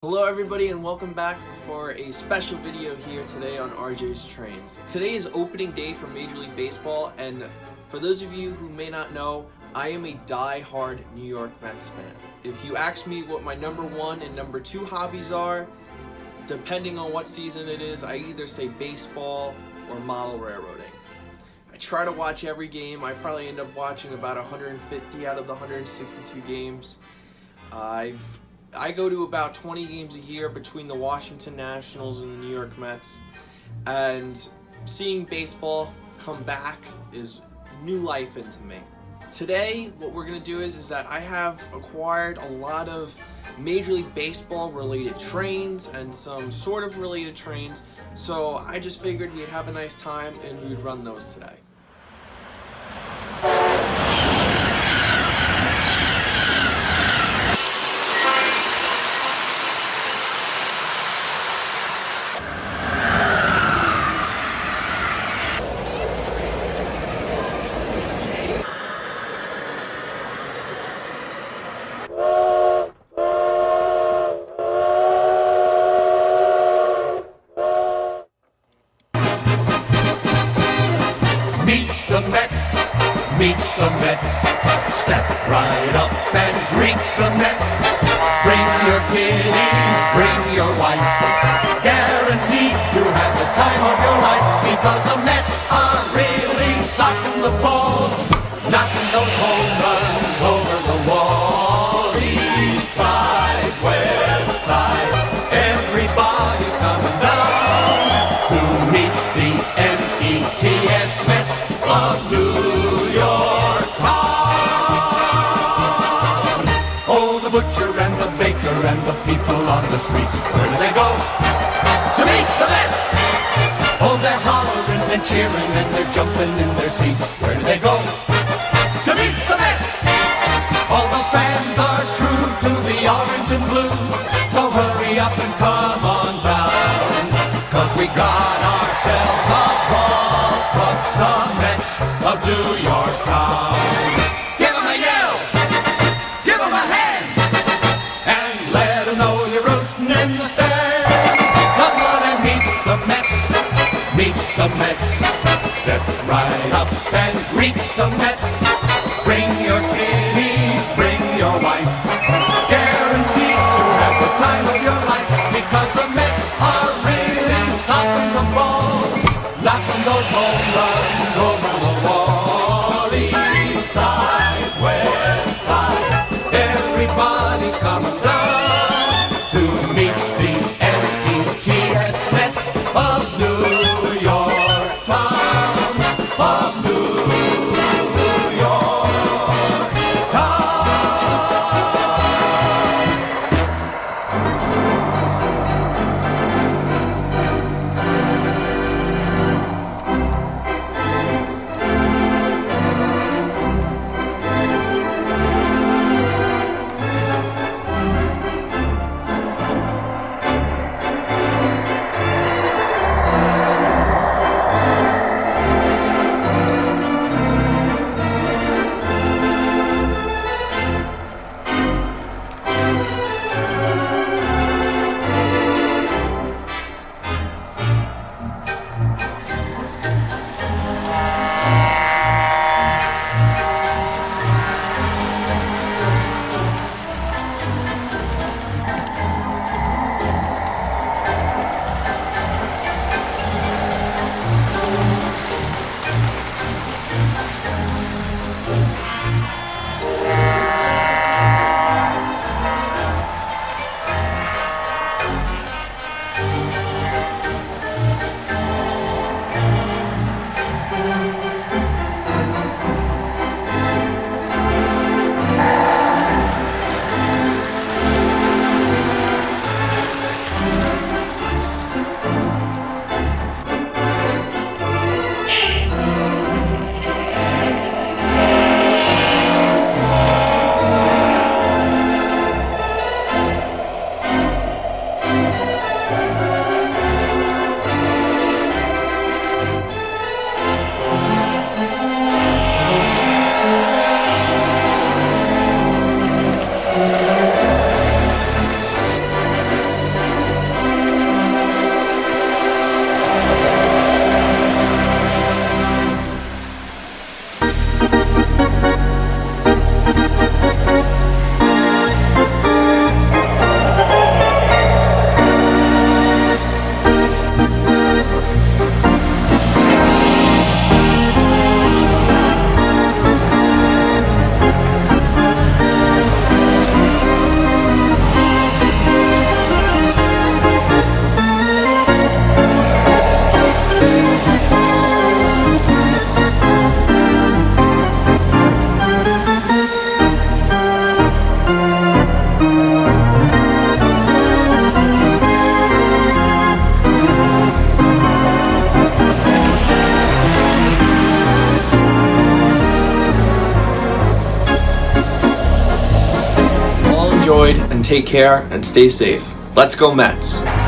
Hello everybody and welcome back for a special video here today on RJ's Trains. Today is opening day for Major League Baseball, and for those of you who may not know, I am a die-hard New York Mets fan. If you ask me what my number one and number two hobbies are, depending on what season it is, I either say baseball or model railroading. I try to watch every game. I probably end up watching about 150 out of the 162 games. I go to about 20 games a year between the Washington Nationals and the New York Mets, and seeing baseball come back is new life into me. Today, what we're going to do is that I have acquired a lot of Major League Baseball related trains and some sort of related trains, so I just figured we'd have a nice time and we'd run those today. Meet the Mets, step right up and greet the Mets. Bring your kiddies, bring your wife, guaranteed to have the time of your life, because the Mets are really socking the ball, knocking those home runs over the wall. East side, west side, everybody's coming down to meet the M-E-T-S Mets of New York town. Oh, the butcher and the baker and the people on the streets, where do they go? To meet the Mets! Oh, they're hollering and cheering and they're jumping in their seats, where do they go? To meet the Mets! All the fans are true to the orange and blue, so hurry up and come on down, 'cause we got ourselves a ball club, the Mets of New York town. Give 'em a yell, give 'em a hand, and let 'em know you're rooting in the stand. Come on and meet the Mets, meet the Mets. Step right up and greet the Mets. Bring your kiddies, bring your wife, guaranteed to have the time of your life, because the Mets are really socking the ball, knocking those home runs over the wall. East side, west side, everybody's coming down to meet the M-E-T-S Mets of New York town, of New York town. take care and stay safe. Let's go Mets!